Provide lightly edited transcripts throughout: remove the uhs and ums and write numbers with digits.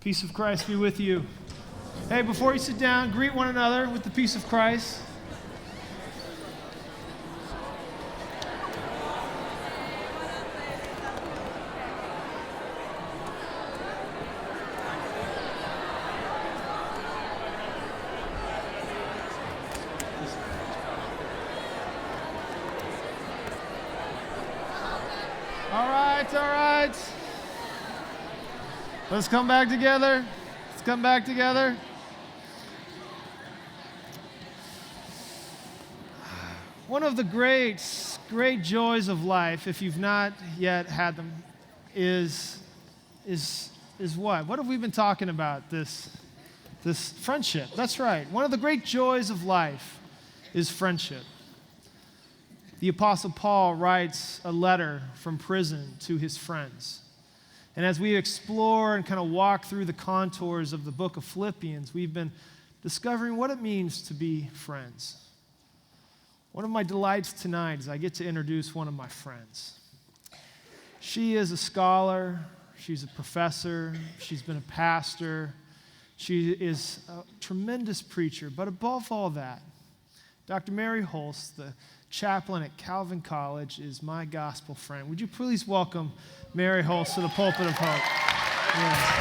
Peace of Christ be with you. Hey, before you sit down, greet one another with the peace of Christ. All right. Let's come back together. One of the great joys of life, if you've not yet had them, is what? What have we been talking about? This friendship. That's right. One of the great joys of life is friendship. The Apostle Paul writes a letter from prison to his friends. And as we explore and kind of walk through the contours of the book of Philippians, we've been discovering what it means to be friends. One of my delights tonight is I get to introduce one of my friends. She is a scholar, she's a professor, she's been a pastor, she is a tremendous preacher, but above all that, Dr. Mary Hulst, the chaplain at Calvin College, is my gospel friend. Would you please welcome Mary Hulst to the pulpit of hope? Yes.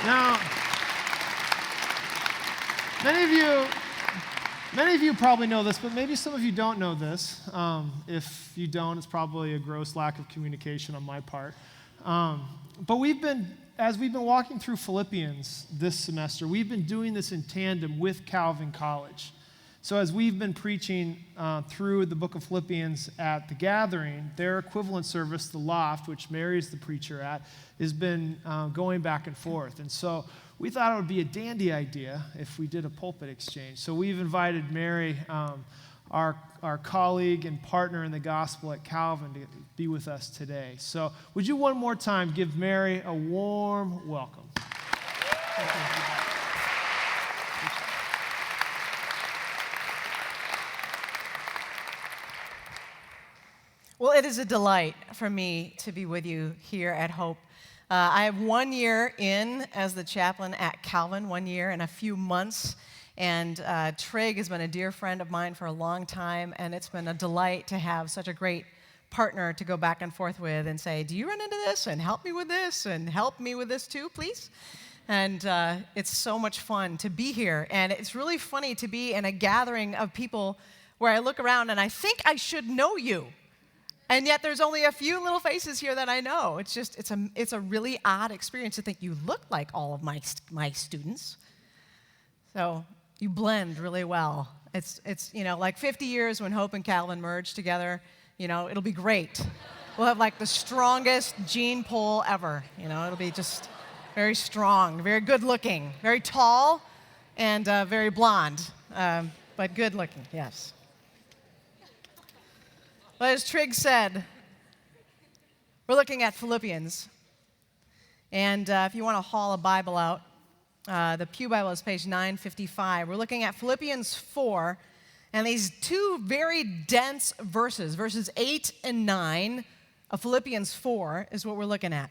Now, many of you probably know this, but maybe some of you don't know this. If you don't, it's probably a gross lack of communication on my part. But as we've been walking through Philippians this semester, we've been doing this in tandem with Calvin College. So as we've been preaching through the book of Philippians at the gathering, their equivalent service, the Loft, which Mary's the preacher at, has been going back and forth. And so we thought it would be a dandy idea if we did a pulpit exchange. So we've invited Mary, our colleague and partner in the gospel at Calvin, to be with us today. So would you one more time give Mary a warm welcome? Well, it is a delight for me to be with you here at Hope. I have 1 year in as the chaplain at Calvin, 1 year and a few months. And Trig has been a dear friend of mine for a long time, and it's been a delight to have such a great partner to go back and forth with and say, do you run into this? And help me with this, and help me with this too, please. And it's so much fun to be here. And it's really funny to be in a gathering of people where I look around and I think I should know you. And yet there's only a few little faces here that I know. It's a really odd experience to think you look like all of my students. So you blend really well. It's like 50 years when Hope and Calvin merged together. It'll be great. We'll have like the strongest gene pool ever. It'll be just very strong, very good looking, very tall, and very blonde, but good looking, yes. But as Trig said, we're looking at Philippians. And if you want to haul a Bible out, the Pew Bible is page 955. We're looking at Philippians 4, and these two very dense verses 8 and 9 of Philippians 4 is what we're looking at.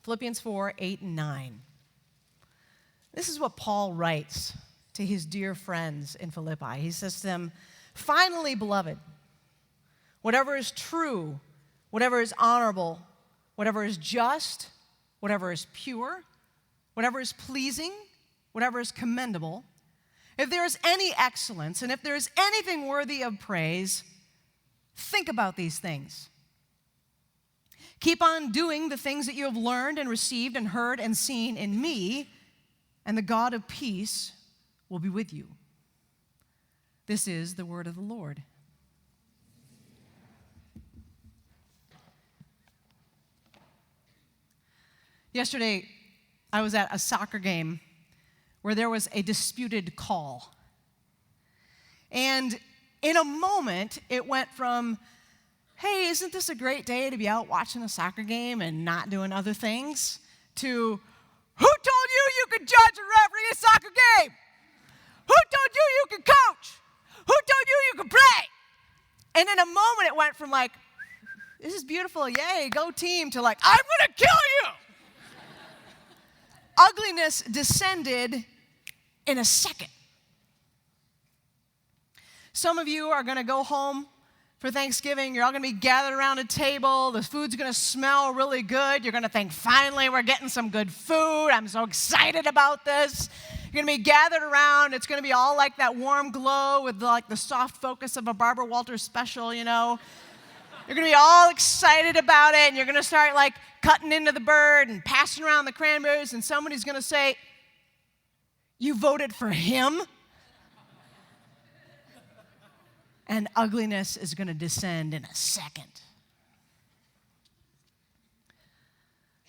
Philippians 4, 8 and 9. This is what Paul writes to his dear friends in Philippi. He says to them, "Finally, beloved, whatever is true, whatever is honorable, whatever is just, whatever is pure, whatever is pleasing, whatever is commendable, if there is any excellence and if there is anything worthy of praise, think about these things. Keep on doing the things that you have learned and received and heard and seen in me, and the God of peace will be with you." This is the word of the Lord. Yesterday, I was at a soccer game where there was a disputed call. And in a moment, it went from, hey, isn't this a great day to be out watching a soccer game and not doing other things, to, who told you could judge and referee a soccer game? Who told you could coach? Who told you could play? And in a moment, it went from like, this is beautiful, yay, go team, to like, I'm going to kill you. ugliness descended in a second. Some of you are going to go home for Thanksgiving. You're all going to be gathered around a table. The food's going to smell really good. You're going to think, finally, we're getting some good food. I'm so excited about this. You're going to be gathered around. It's going to be all like that warm glow with like the soft focus of a Barbara Walters special, you know. You're going to be all excited about it, and you're going to start like cutting into the bird and passing around the cranberries, and somebody's going to say, "You voted for him?" And ugliness is going to descend in a second.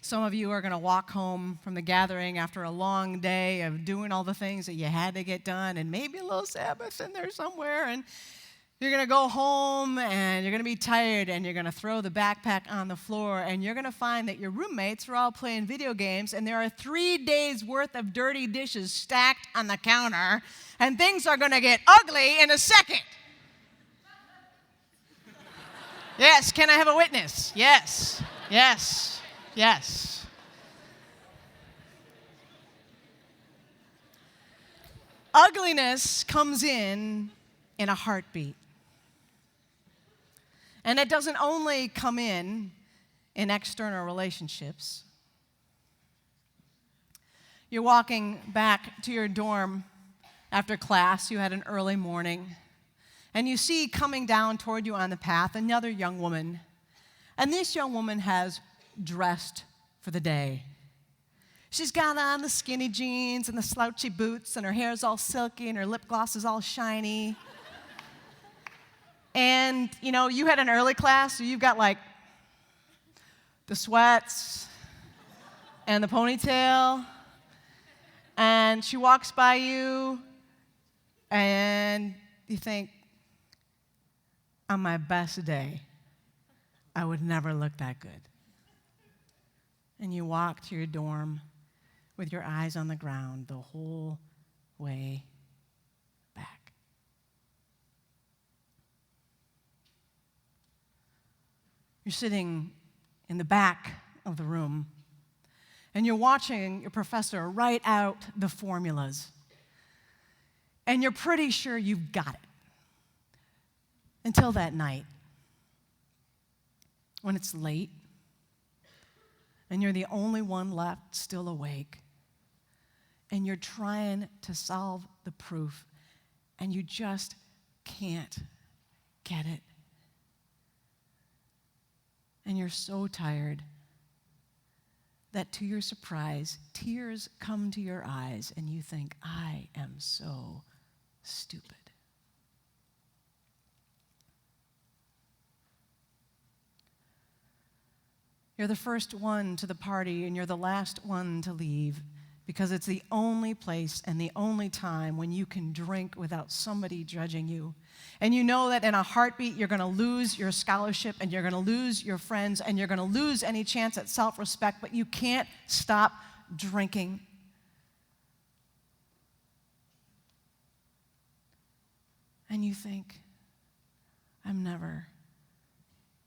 Some of you are going to walk home from the gathering after a long day of doing all the things that you had to get done, and maybe a little Sabbath in there somewhere, and you're going to go home, and you're going to be tired, and you're going to throw the backpack on the floor, and you're going to find that your roommates are all playing video games, and there are 3 days' worth of dirty dishes stacked on the counter, and things are going to get ugly in a second. Yes, can I have a witness? Yes, yes, yes. Ugliness comes in a heartbeat. And it doesn't only come in external relationships. You're walking back to your dorm after class. You had an early morning. And you see coming down toward you on the path another young woman. And this young woman has dressed for the day. She's got on the skinny jeans and the slouchy boots, and her hair's all silky, and her lip gloss is all shiny. And, you know, you had an early class, so you've got like the sweats and the ponytail. And she walks by you, and you think, on my best day, I would never look that good. And you walk to your dorm with your eyes on the ground the whole way back. You're sitting in the back of the room, and you're watching your professor write out the formulas. And you're pretty sure you've got it. Until that night, when it's late, and you're the only one left still awake, and you're trying to solve the proof, and you just can't get it. And you're so tired that, to your surprise, tears come to your eyes, and you think, I am so stupid. You're the first one to the party, and you're the last one to leave, because it's the only place and the only time when you can drink without somebody judging you. And you know that in a heartbeat, you're going to lose your scholarship, and you're going to lose your friends, and you're going to lose any chance at self-respect, but you can't stop drinking. And you think, I'm never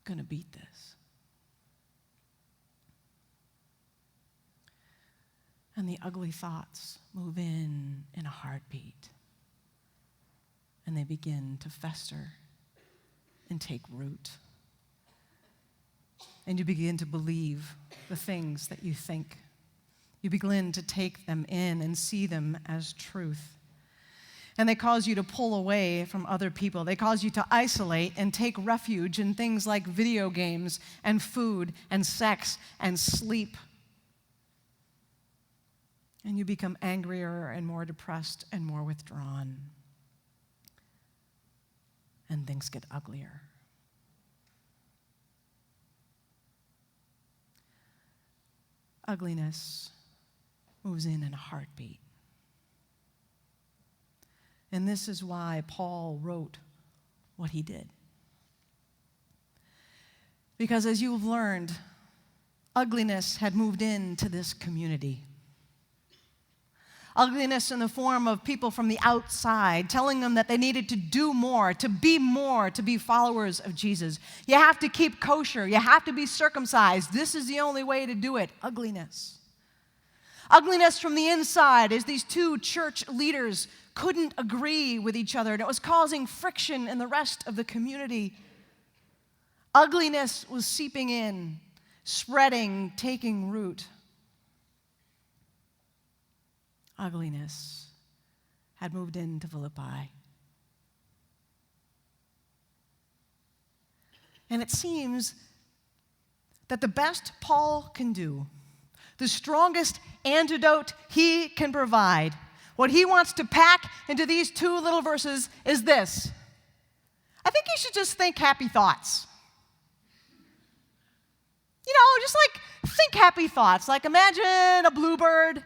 going to beat this. And the ugly thoughts move in a heartbeat. And they begin to fester and take root. And you begin to believe the things that you think. You begin to take them in and see them as truth. And they cause you to pull away from other people. They cause you to isolate and take refuge in things like video games and food and sex and sleep. And you become angrier and more depressed and more withdrawn. And things get uglier. Ugliness moves in a heartbeat. And this is why Paul wrote what he did. Because as you've learned, ugliness had moved into this community. Ugliness in the form of people from the outside telling them that they needed to do more, to be followers of Jesus. You have to keep kosher. You have to be circumcised. This is the only way to do it. Ugliness. Ugliness from the inside as these two church leaders couldn't agree with each other, and it was causing friction in the rest of the community. Ugliness was seeping in, spreading, taking root. Ugliness had moved into Philippi. And it seems that the best Paul can do, the strongest antidote he can provide, what he wants to pack into these two little verses is this. I think you should just think happy thoughts. Just like think happy thoughts. Like imagine a bluebird,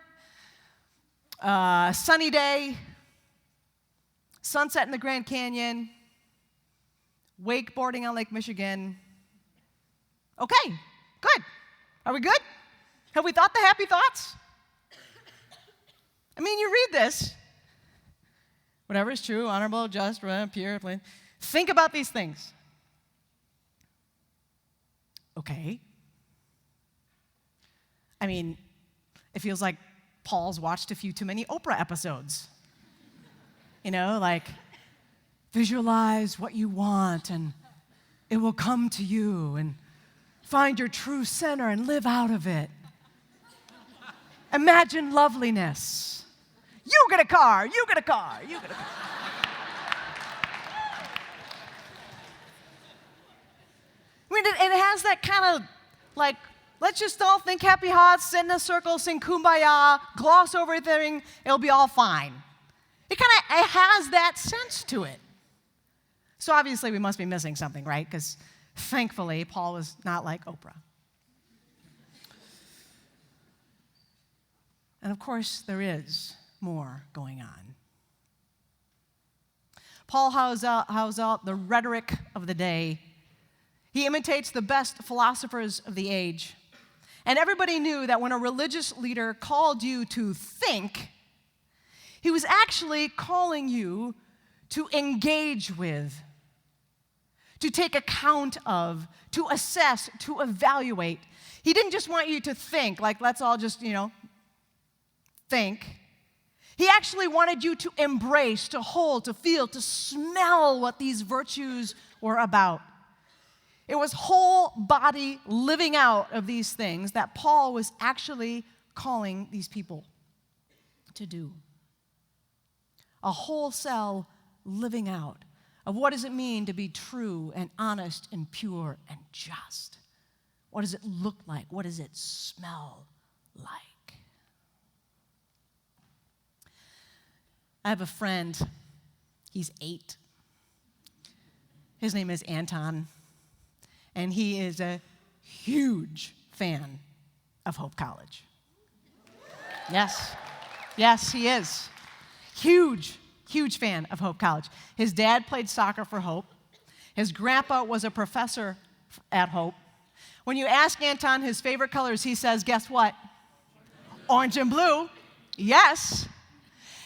a sunny day, sunset in the Grand Canyon, wakeboarding on Lake Michigan. Okay, good. Are we good? Have we thought the happy thoughts? You read this. Whatever is true, honorable, just, pure, plain. Think about these things. Okay. It feels like Paul's watched a few too many Oprah episodes. Like, visualize what you want and it will come to you, and find your true center and live out of it. Imagine loveliness. You get a car, you get a car, you get a car. It has that kind of like, let's just all think happy hearts, sit in a circle, sing kumbaya, gloss over everything, it'll be all fine. It has that sense to it. So obviously we must be missing something, right? Because thankfully, Paul was not like Oprah. And of course, there is more going on. Paul hows out the rhetoric of the day. He imitates the best philosophers of the age. And everybody knew that when a religious leader called you to think, he was actually calling you to engage with, to take account of, to assess, to evaluate. He didn't just want you to think, like let's all just, think. He actually wanted you to embrace, to hold, to feel, to smell what these virtues were about. It was whole body living out of these things that Paul was actually calling these people to do. A wholesale living out of what does it mean to be true and honest and pure and just. What does it look like? What does it smell like? I have a friend, he's 8. His name is Anton, and he is a huge fan of Hope College. Yes, he is. Huge fan of Hope College. His dad played soccer for Hope. His grandpa was a professor at Hope. When you ask Anton his favorite colors, he says, guess what? Orange and blue. Yes.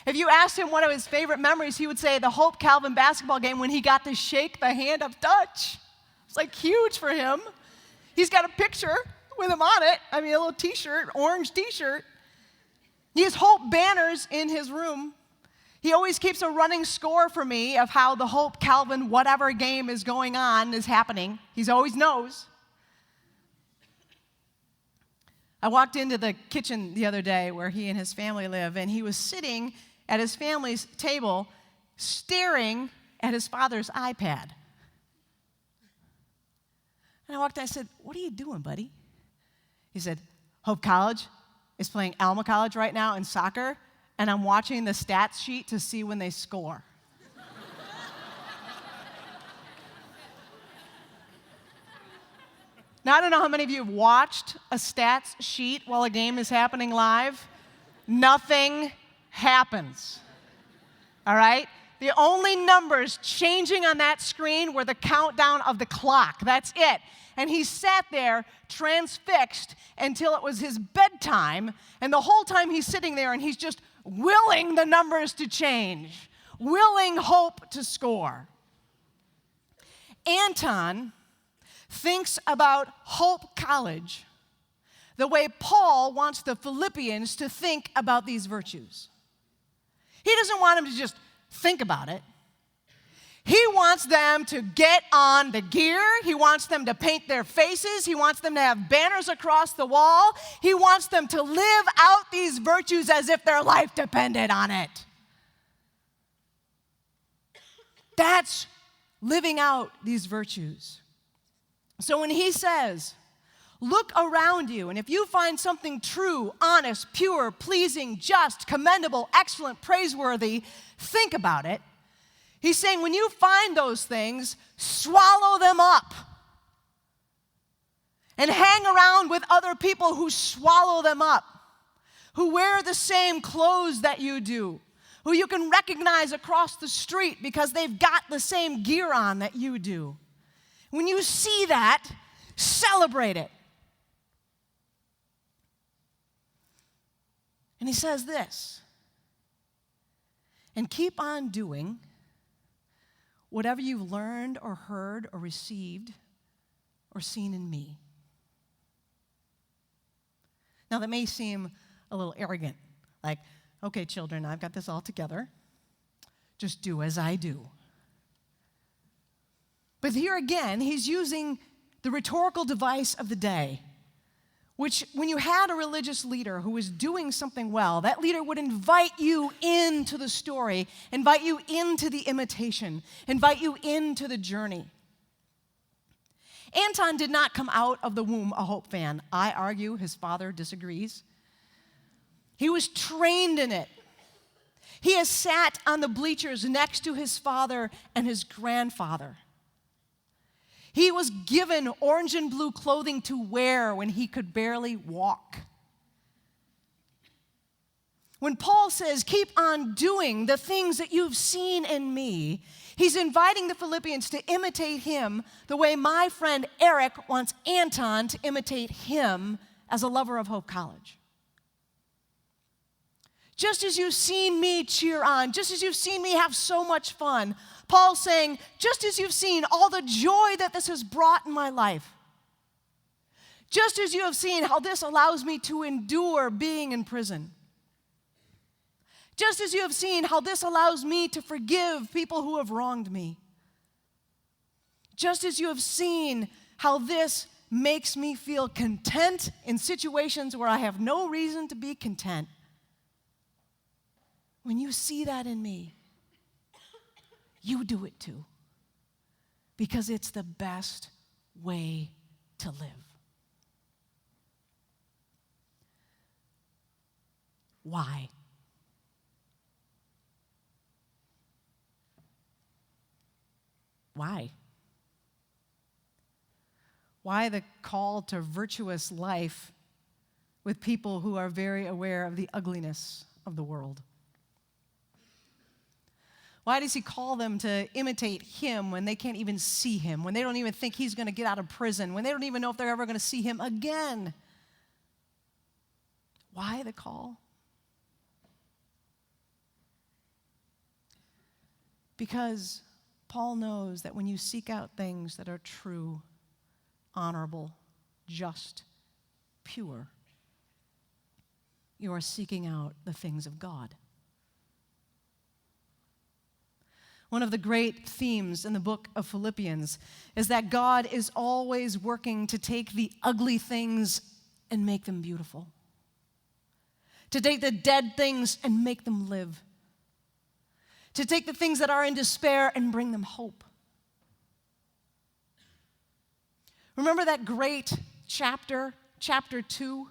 If you asked him one of his favorite memories, he would say the Hope Calvin basketball game when he got to shake the hand of Dutch. It's like huge for him. He's got a picture with him on it. A little t-shirt, orange t-shirt. He has Hope banners in his room. He always keeps a running score for me of how the Hope Calvin whatever game is going on is happening. He always knows. I walked into the kitchen the other day where he and his family live, and he was sitting at his family's table staring at his father's iPad. And I walked in, I said, what are you doing, buddy? He said, Hope College is playing Alma College right now in soccer, and I'm watching the stats sheet to see when they score. Now, I don't know how many of you have watched a stats sheet while a game is happening live. Nothing happens. All right? The only numbers changing on that screen were the countdown of the clock. That's it. And he sat there transfixed until it was his bedtime. And the whole time he's sitting there and he's just willing the numbers to change, willing Hope to score. Anton thinks about Hope College the way Paul wants the Philippians to think about these virtues. He doesn't want them to just think about it. He wants them to get on the gear. He wants them to paint their faces. He wants them to have banners across the wall. He wants them to live out these virtues as if their life depended on it. That's living out these virtues. So when he says, look around you, and if you find something true, honest, pure, pleasing, just, commendable, excellent, praiseworthy, think about it. He's saying when you find those things, swallow them up. And hang around with other people who swallow them up, who wear the same clothes that you do, who you can recognize across the street because they've got the same gear on that you do. When you see that, celebrate it. And he says this, and keep on doing whatever you've learned or heard or received or seen in me. Now that may seem a little arrogant, like, okay, children, I've got this all together. Just do as I do. But here again, he's using the rhetorical device of the day, which when you had a religious leader who was doing something well, that leader would invite you into the story, invite you into the imitation, invite you into the journey. Anton did not come out of the womb a Hope fan. I argue his father disagrees. He was trained in it. He has sat on the bleachers next to his father and his grandfather. He was given orange and blue clothing to wear when he could barely walk. When Paul says, keep on doing the things that you've seen in me, he's inviting the Philippians to imitate him the way my friend Eric wants Anton to imitate him as a lover of Hope College. Just as you've seen me cheer on, just as you've seen me have so much fun, Paul's saying, just as you've seen all the joy that this has brought in my life, just as you have seen how this allows me to endure being in prison, just as you have seen how this allows me to forgive people who have wronged me, just as you have seen how this makes me feel content in situations where I have no reason to be content, when you see that in me, you do it too, because it's the best way to live. Why? Why? Why the call to virtuous life with people who are very aware of the ugliness of the world? Why does he call them to imitate him when they can't even see him, when they don't even think he's going to get out of prison, when they don't even know if they're ever going to see him again? Why the call? Because Paul knows that when you seek out things that are true, honorable, just, pure, you are seeking out the things of God. One of the great themes in the book of Philippians is that God is always working to take the ugly things and make them beautiful, to take the dead things and make them live, to take the things that are in despair and bring them hope. Remember that great chapter 2,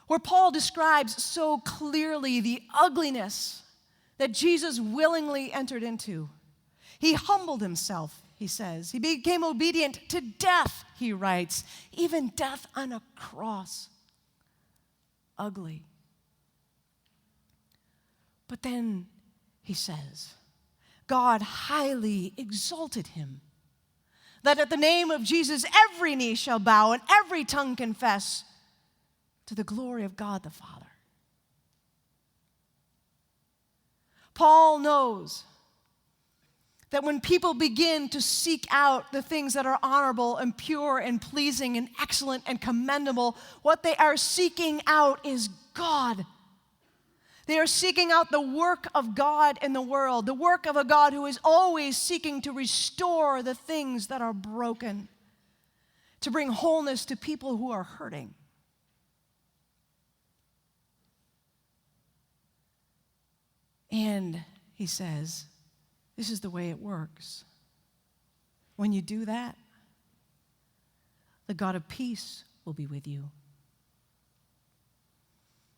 where Paul describes so clearly the ugliness that Jesus willingly entered into. He humbled himself, he says. He became obedient to death, he writes, even death on a cross. Ugly. But then, he says, God highly exalted him, that at the name of Jesus every knee shall bow and every tongue confess to the glory of God the Father. Paul knows that when people begin to seek out the things that are honorable and pure and pleasing and excellent and commendable, what they are seeking out is God. They are seeking out the work of God in the world, the work of a God who is always seeking to restore the things that are broken, to bring wholeness to people who are hurting. And he says, this is the way it works. When you do that, the God of peace will be with you.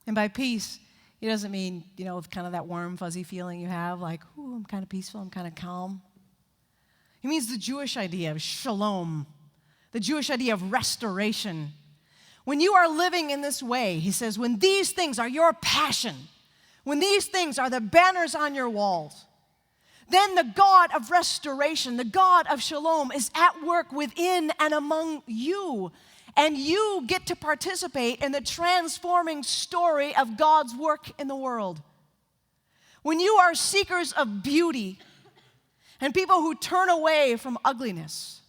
And by peace, he doesn't mean, kind of that warm, fuzzy feeling you have, like, ooh, I'm kind of peaceful, I'm kind of calm. He means the Jewish idea of shalom, the Jewish idea of restoration. When you are living in this way, he says, when these things are your passion, when these things are the banners on your walls, then the God of restoration, the God of shalom is at work within and among you. And you get to participate in the transforming story of God's work in the world. When you are seekers of beauty and people who turn away from ugliness,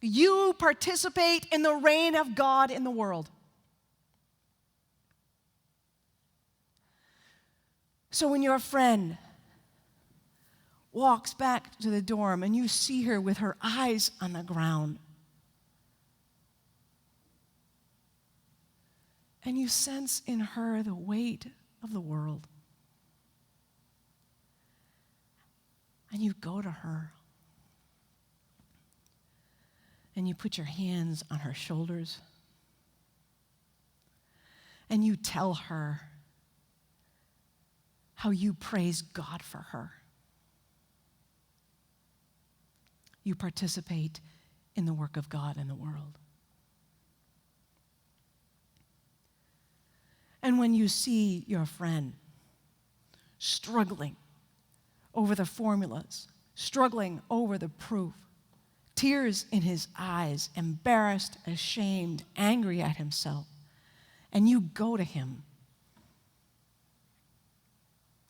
you participate in the reign of God in the world. So when your friend walks back to the dorm and you see her with her eyes on the ground, and you sense in her the weight of the world, and you go to her and you put your hands on her shoulders and you tell her how you praise God for her. You participate in the work of God in the world. And when you see your friend struggling over the formulas, struggling over the proof, tears in his eyes, embarrassed, ashamed, angry at himself, and you go to him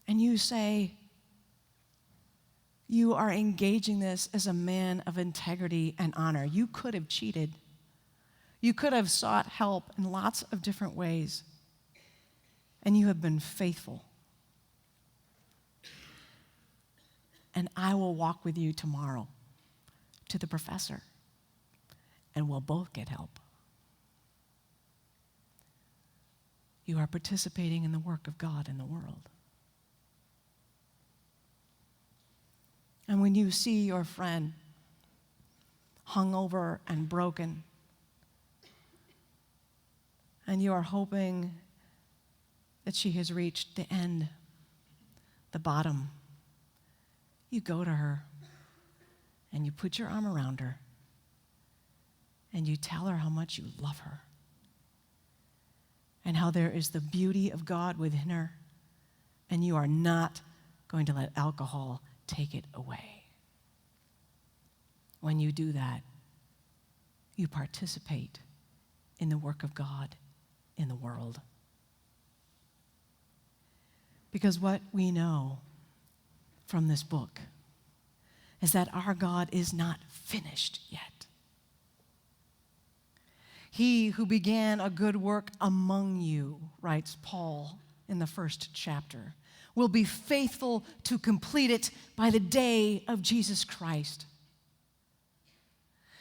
and you say, you are engaging this as a man of integrity and honor. You could have cheated. You could have sought help in lots of different ways. And you have been faithful. And I will walk with you tomorrow to the professor, and we'll both get help. You are participating in the work of God in the world. And when you see your friend hungover and broken, and you are hoping that she has reached the end, the bottom, you go to her and you put your arm around her and you tell her how much you love her and how there is the beauty of God within her, and you are not going to let alcohol take it away. When you do that, you participate in the work of God in the world. Because what we know from this book is that our God is not finished yet. He who began a good work among you, writes Paul in the first chapter, will be faithful to complete it by the day of Jesus Christ.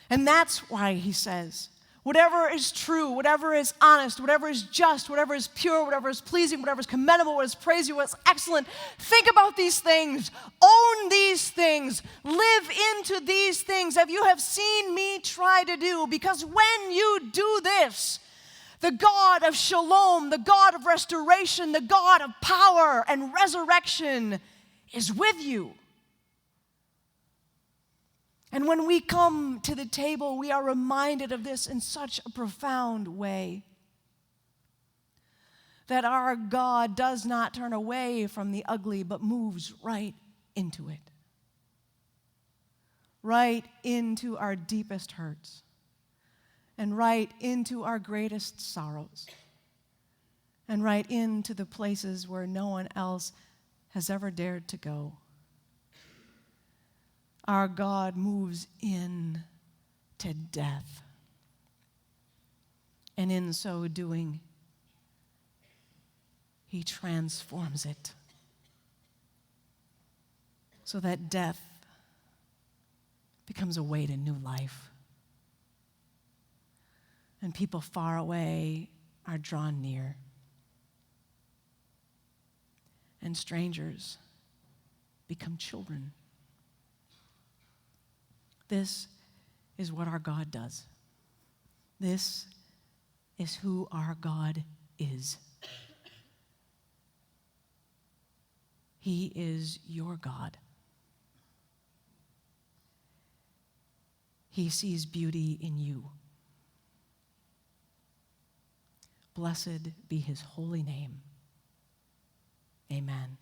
And that's why he says, whatever is true, whatever is honest, whatever is just, whatever is pure, whatever is pleasing, whatever is commendable, what is praiseworthy, what is excellent, think about these things, own these things, live into these things that you have seen me try to do. Because when you do this, the God of shalom, the God of restoration, the God of power and resurrection is with you. And when we come to the table, we are reminded of this in such a profound way. That our God does not turn away from the ugly, but moves right into it. Right into our deepest hurts. And right into our greatest sorrows. And right into the places where no one else has ever dared to go. Our God moves in to death. And in so doing, he transforms it so that death becomes a way to new life. And people far away are drawn near. And strangers become children. This is what our God does. This is who our God is. He is your God. He sees beauty in you. Blessed be his holy name. Amen.